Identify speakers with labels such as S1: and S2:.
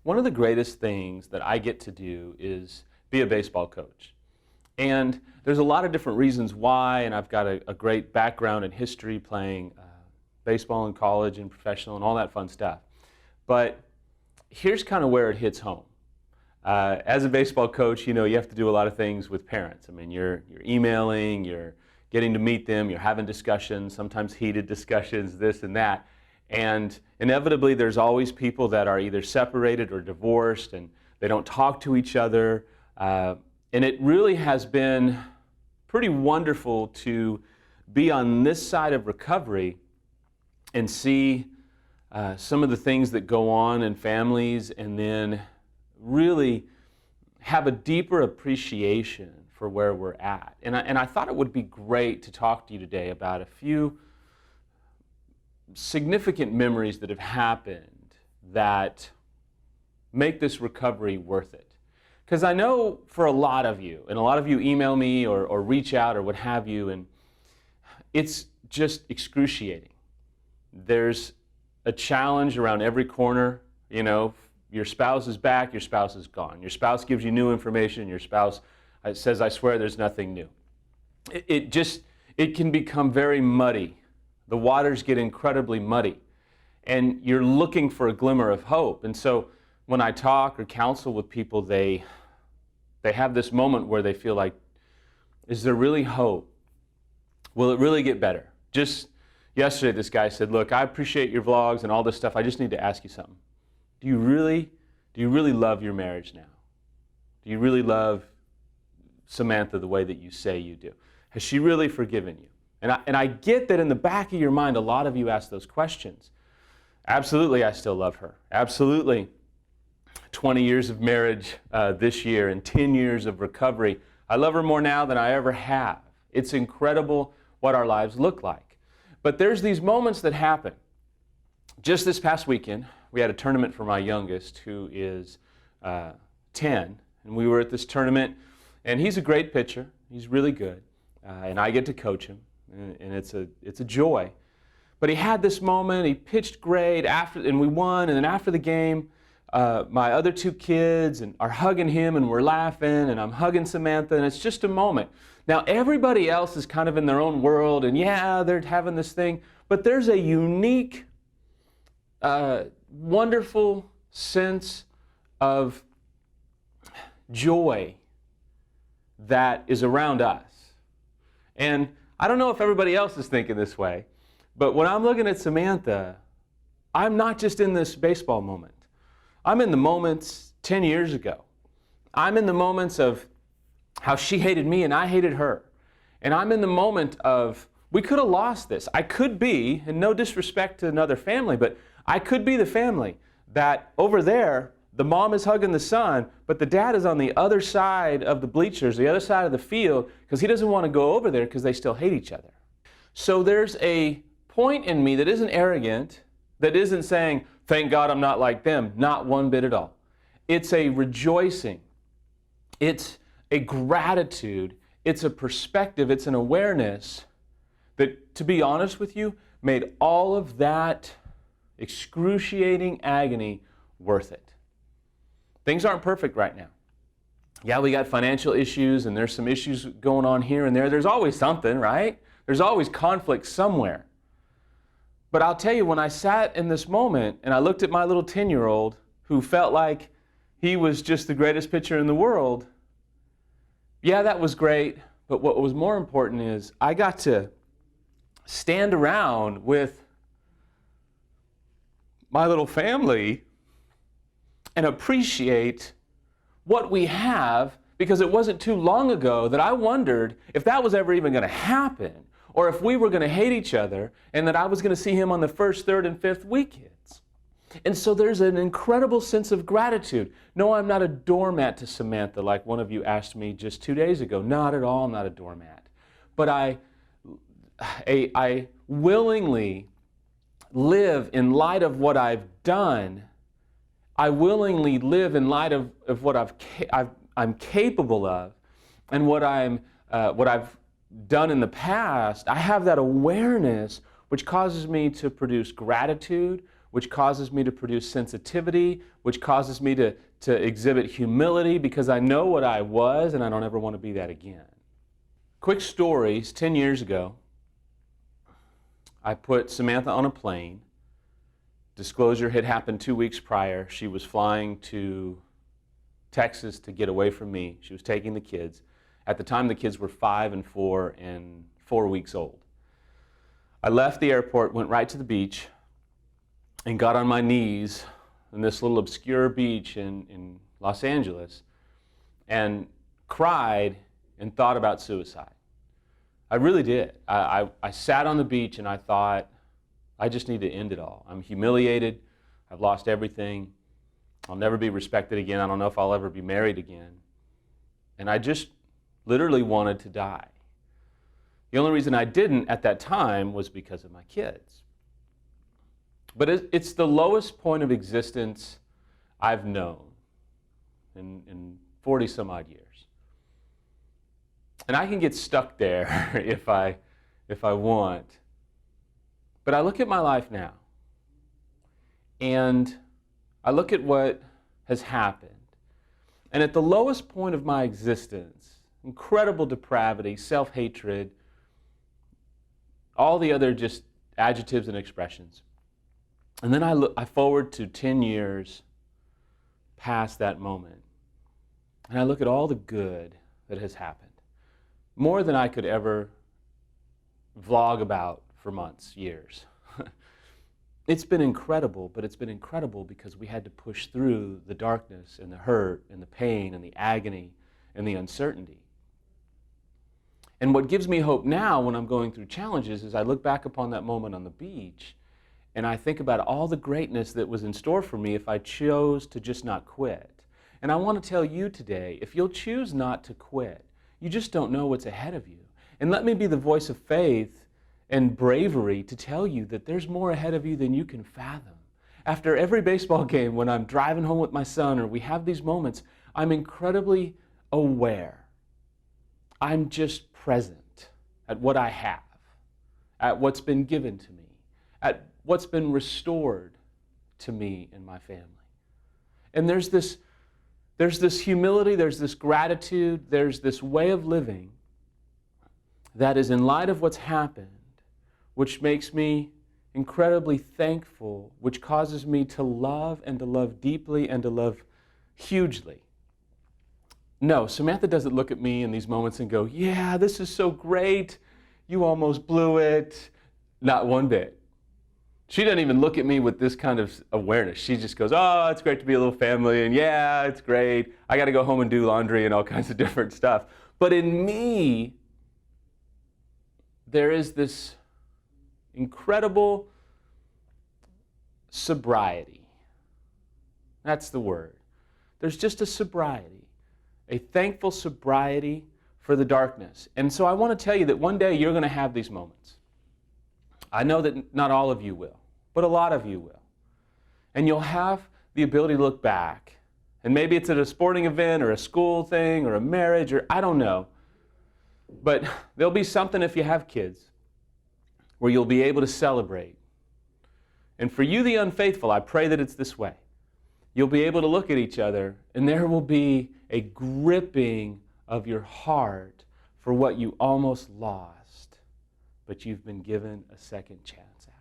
S1: One of the greatest things that I get to do is be a baseball coach. And there's a lot of different reasons why, and I've got a great background in history playing baseball in college and professional and all that fun stuff. But here's kind of where it hits home. As a baseball coach, you know, you have to do a lot of things with parents. I mean, you're emailing, you're getting to meet them, you're having discussions, sometimes heated discussions, this and that. And inevitably, there's always people that are either separated or divorced, and they don't talk to each other. And it really has been pretty wonderful to be on this side of recovery and see some of the things that go on in families, and then really have a deeper appreciation for where we're at. And I thought it would be great to talk to you today about a few significant memories that have happened that make this recovery worth it. Because I know for a lot of you, and a lot of you email me or reach out or what have you, and it's just excruciating. There's a challenge around every corner. You know, your spouse is back, your spouse is gone. Your spouse gives you new information, your spouse says, I swear there's nothing new. It can become very muddy. The waters get incredibly muddy, and you're looking for a glimmer of hope. And so when I talk or counsel with people, they have this moment where they feel like, is there really hope? Will it really get better? Just yesterday, this guy said, look, I appreciate your vlogs and all this stuff. I just need to ask you something. Do you really love your marriage now? Do you really love Samantha the way that you say you do? Has she really forgiven you? And I get that in the back of your mind, a lot of you ask those questions. Absolutely, I still love her. Absolutely. 20 years of marriage this year and 10 years of recovery. I love her more now than I ever have. It's incredible what our lives look like. But there's these moments that happen. Just this past weekend, we had a tournament for my youngest, who is 10. And we were at this tournament, and he's a great pitcher. He's really good. And I get to coach him. And it's a joy. But he had this moment, he pitched great, and we won, and then after the game, my other two kids are hugging him, and we're laughing, and I'm hugging Samantha, and it's just a moment. Now, everybody else is kind of in their own world, and yeah, they're having this thing, but there's a unique, wonderful sense of joy that is around us. And I don't know if everybody else is thinking this way, but when I'm looking at Samantha, I'm not just in this baseball moment. I'm in the moments 10 years ago. I'm in the moments of how she hated me and I hated her. And I'm in the moment of, we could have lost this. I could be, and no disrespect to another family, but I could be the family that over there, the mom is hugging the son, but the dad is on the other side of the bleachers, the other side of the field, because he doesn't want to go over there because they still hate each other. So there's a point in me that isn't arrogant, that isn't saying, thank God I'm not like them, not one bit at all. It's a rejoicing. It's a gratitude. It's a perspective. It's an awareness that, to be honest with you, made all of that excruciating agony worth it. Things aren't perfect right now. Yeah, we got financial issues, and there's some issues going on here and there. There's always something, right? There's always conflict somewhere. But I'll tell you, when I sat in this moment and I looked at my little 10-year-old who felt like he was just the greatest pitcher in the world, yeah, that was great. But what was more important is I got to stand around with my little family and appreciate what we have, because it wasn't too long ago that I wondered if that was ever even going to happen, or if we were going to hate each other, and that I was going to see him on the first, third, and fifth weekends. And so there's an incredible sense of gratitude. No, I'm not a doormat to Samantha, like one of you asked me just 2 days ago. Not at all, I'm not a doormat. But I willingly live in light of what I've done. I willingly live in light of what I'm capable of, and what I've done in the past. I have that awareness which causes me to produce gratitude, which causes me to produce sensitivity, which causes me to exhibit humility because I know what I was and I don't ever want to be that again. Quick stories, 10 years ago, I put Samantha on a plane. Disclosure had happened 2 weeks prior. She was flying to Texas to get away from me. She was taking the kids. At the time, the kids were 5 and 4 and 4 weeks old. I left the airport, went right to the beach, and got on my knees in this little obscure beach in Los Angeles and cried and thought about suicide. I really did. I sat on the beach and I thought, I just need to end it all. I'm humiliated. I've lost everything. I'll never be respected again. I don't know if I'll ever be married again. And I just literally wanted to die. The only reason I didn't at that time was because of my kids. But it's the lowest point of existence I've known in 40 some odd years. And I can get stuck there if I want. But I look at my life now, and I look at what has happened. And at the lowest point of my existence, incredible depravity, self-hatred, all the other just adjectives and expressions. And then I forward to 10 years past that moment. And I look at all the good that has happened. More than I could ever vlog about for months, years. It's been incredible, but it's been incredible because we had to push through the darkness and the hurt and the pain and the agony and the uncertainty. And what gives me hope now when I'm going through challenges is I look back upon that moment on the beach and I think about all the greatness that was in store for me if I chose to just not quit. And I want to tell you today, if you'll choose not to quit, you just don't know what's ahead of you. And let me be the voice of faith and bravery to tell you that there's more ahead of you than you can fathom. After every baseball game, when I'm driving home with my son or we have these moments, I'm incredibly aware. I'm just present at what I have, at what's been given to me, at what's been restored to me and my family. And there's this humility, there's this gratitude, there's this way of living that is in light of what's happened, which makes me incredibly thankful, which causes me to love and to love deeply and to love hugely. No, Samantha doesn't look at me in these moments and go, yeah, this is so great, you almost blew it. Not one bit. She doesn't even look at me with this kind of awareness. She just goes, oh, it's great to be a little family, and yeah, it's great. I got to go home and do laundry and all kinds of different stuff. But in me, there is this incredible sobriety. That's the word. There's just a sobriety, a thankful sobriety for the darkness. And so I want to tell you that one day you're going to have these moments. I know that not all of you will, but a lot of you will. And you'll have the ability to look back. And maybe it's at a sporting event or a school thing or a marriage or I don't know. But there'll be something if you have kids where you'll be able to celebrate. And for you, the unfaithful, I pray that it's this way. You'll be able to look at each other and there will be a gripping of your heart for what you almost lost, but you've been given a second chance at.